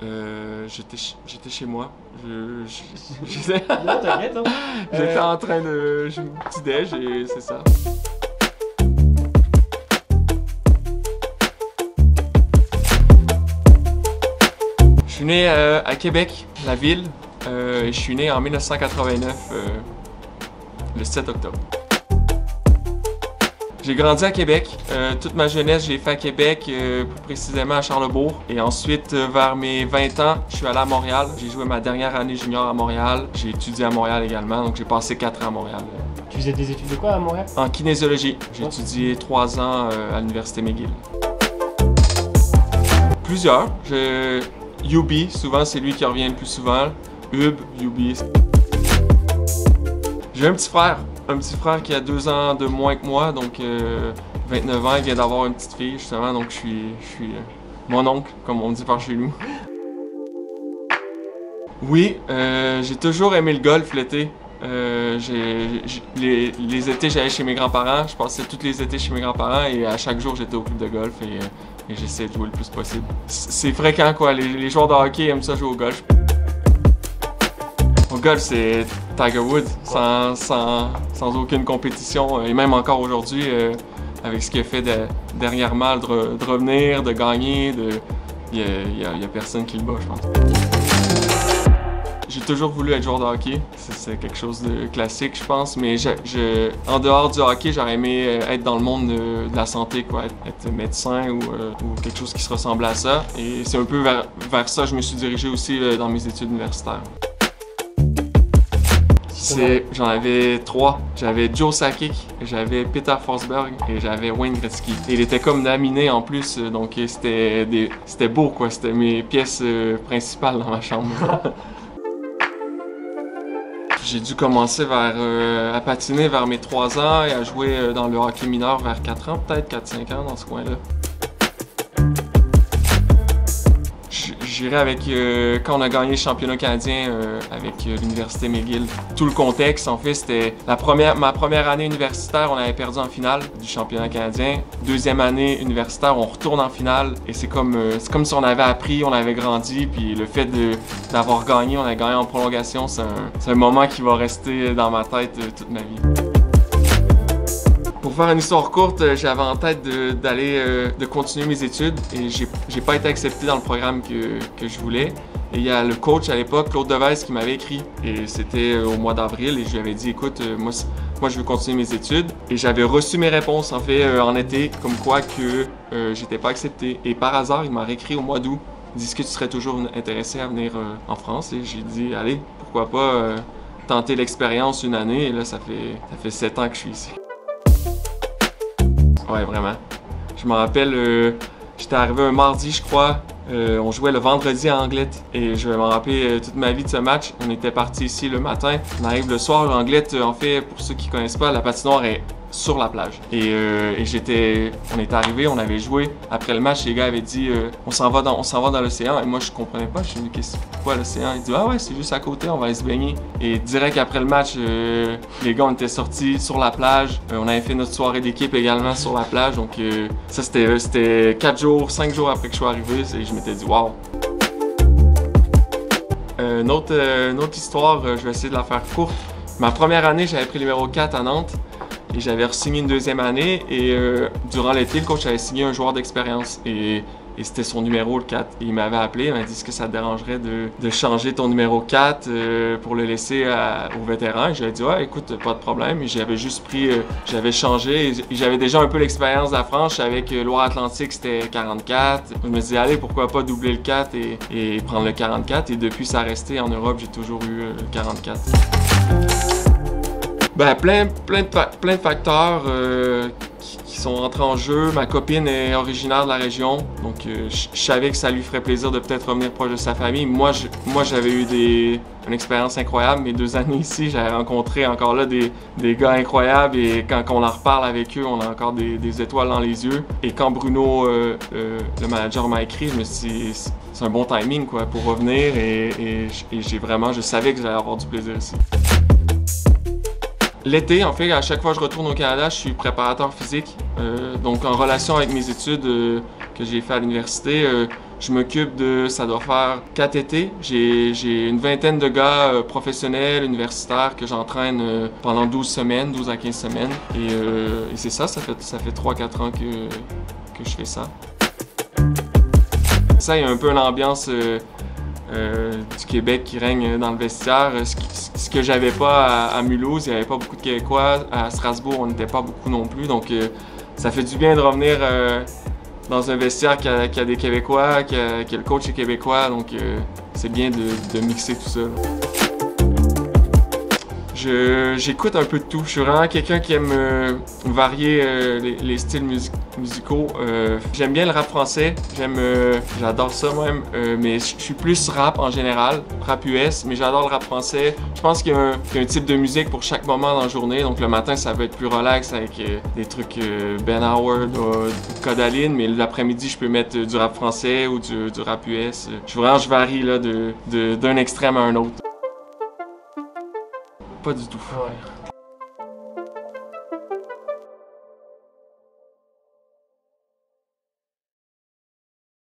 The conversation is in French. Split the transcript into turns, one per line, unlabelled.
J'étais chez moi.
Non, t'inquiète. Hein.
J'étais en train de... Petit déj et c'est ça. Je suis né à Québec, la ville. Et je suis né en 1989, le 7 octobre. J'ai grandi à Québec. Toute ma jeunesse, j'ai fait à Québec, plus précisément à Charlebourg. Et ensuite, vers mes 20 ans, je suis allé à Montréal. J'ai joué ma dernière année junior à Montréal. J'ai étudié à Montréal également, donc j'ai passé 4 ans à Montréal.
Tu faisais des études de quoi à Montréal?
En kinésiologie. J'ai étudié 3 ans à l'Université McGill. Plusieurs. UB, souvent c'est lui qui revient le plus souvent. UB. J'ai un petit frère. Un petit frère qui a 2 ans de moins que moi, donc 29 ans, il vient d'avoir une petite fille justement, donc je suis mon oncle, comme on dit par chez nous. Oui, j'ai toujours aimé le golf l'été. Les étés, j'allais chez mes grands-parents, je passais tous les étés chez mes grands-parents et à chaque jour, j'étais au club de golf et j'essayais de jouer le plus possible. C'est fréquent quoi, les joueurs de hockey aiment ça jouer au golf. Au golf, c'est Tiger Woods, sans aucune compétition, et même encore aujourd'hui, avec ce qu'il a fait dernièrement, de revenir, de gagner, il y a personne qui le bat, je pense. J'ai toujours voulu être joueur de hockey, c'est quelque chose de classique, je pense, mais en dehors du hockey, j'aurais aimé être dans le monde de la santé, quoi, être médecin ou quelque chose qui se ressemblait à ça, et c'est un peu vers ça que je me suis dirigé aussi dans mes études universitaires. J'en avais 3. J'avais Joe Sakic, j'avais Peter Forsberg et j'avais Wayne Gretzky. Et il était comme laminé en plus, donc c'était beau quoi. C'était mes pièces principales dans ma chambre. J'ai dû commencer à patiner vers mes 3 ans et à jouer dans le hockey mineur vers 4 ans, peut-être 4-5 ans dans ce coin-là. J'irais avec quand on a gagné le championnat canadien avec l'Université McGill. Tout le contexte, en fait, c'était ma première année universitaire, on avait perdu en finale du championnat canadien. Deuxième année universitaire, on retourne en finale et c'est comme si on avait appris, on avait grandi, puis le fait d'avoir gagné, on a gagné en prolongation, c'est un moment qui va rester dans ma tête toute ma vie. Pour faire une histoire courte, j'avais en tête de continuer mes études et j'ai pas été accepté dans le programme que je voulais. Et il y a le coach à l'époque, Claude Devez, qui m'avait écrit. Et c'était au mois d'avril et je lui avais dit, écoute, moi je veux continuer mes études. Et j'avais reçu mes réponses en fait en été, comme quoi que j'étais pas accepté. Et par hasard, il m'a réécrit au mois d'août. Il dit, est-ce que tu serais toujours intéressé à venir en France? Et j'ai dit, allez, pourquoi pas tenter l'expérience une année. Et là, ça fait 7 ans que je suis ici. Ouais, vraiment. Je me rappelle, j'étais arrivé un mardi, je crois. On jouait le vendredi à Anglette et je vais m'en rappeler toute ma vie de ce match. On était parti ici le matin. On arrive le soir. Anglette, en fait, pour ceux qui ne connaissent pas, la patinoire est sur la plage. Et on est arrivé, on avait joué. Après le match, les gars avaient dit on s'en va dans l'océan. Et moi, je comprenais pas. Je me suis dit, pourquoi l'océan? Ils disent ah ouais, c'est juste à côté, on va aller se baigner. Et direct après le match, les gars, on était sortis sur la plage. On avait fait notre soirée d'équipe également sur la plage. Donc ça, c'était 5 jours après que je suis arrivé. Et je m'étais dit waouh. Une autre histoire, je vais essayer de la faire courte. Ma première année, j'avais pris le numéro 4 à Nantes. Et j'avais re-signé une deuxième année et durant l'été, le coach avait signé un joueur d'expérience et c'était son numéro, le 4. Et il m'avait appelé, il m'a dit est-ce que ça te dérangerait de changer ton numéro 4 pour le laisser aux vétérans? Et j'avais dit ouais, écoute, pas de problème. Et j'avais juste pris, j'avais changé et j'avais déjà un peu l'expérience de la France. Je savais que Loire-Atlantique c'était 44. Je me disais allez, pourquoi pas doubler le 4 et prendre le 44. Et depuis ça a resté en Europe, j'ai toujours eu le 44. Ben, plein de facteurs qui sont entrés en jeu. Ma copine est originaire de la région, donc je savais que ça lui ferait plaisir de peut-être revenir proche de sa famille. Moi j'avais eu une expérience incroyable. Mes 2 années ici, j'avais rencontré encore là des gars incroyables et quand on en reparle avec eux, on a encore des étoiles dans les yeux. Et quand Bruno, le manager, m'a écrit, je me suis dit c'est un bon timing quoi, pour revenir et je savais que j'allais avoir du plaisir ici. L'été, en fait, à chaque fois que je retourne au Canada, je suis préparateur physique. Donc, en relation avec mes études que j'ai fait à l'université, Je m'occupe de, ça doit faire 4 étés. J'ai une vingtaine de gars professionnels, universitaires que j'entraîne pendant 12 semaines, 12 à 15 semaines. Et c'est ça, ça fait 3-4 ans que je fais ça. Ça, il y a un peu l'ambiance du Québec qui règne dans le vestiaire. Ce que j'avais pas à Mulhouse, il n'y avait pas beaucoup de Québécois. À Strasbourg, on n'était pas beaucoup non plus. Donc, ça fait du bien de revenir dans un vestiaire qui a des Québécois, que le coach est québécois. Donc, c'est bien de mixer tout ça. J'écoute un peu de tout. Je suis vraiment quelqu'un qui aime varier les styles musicaux. J'aime bien le rap français. J'adore ça même. Mais je suis plus rap en général, rap US, mais j'adore le rap français. Je pense qu'il y a un type de musique pour chaque moment dans la journée. Donc le matin, ça va être plus relax avec des trucs Ben Howard ou Kodaline, mais l'après-midi, je peux mettre du rap français ou du rap US. Je varie là, d'un extrême à un autre. Pas du tout.
Ouais.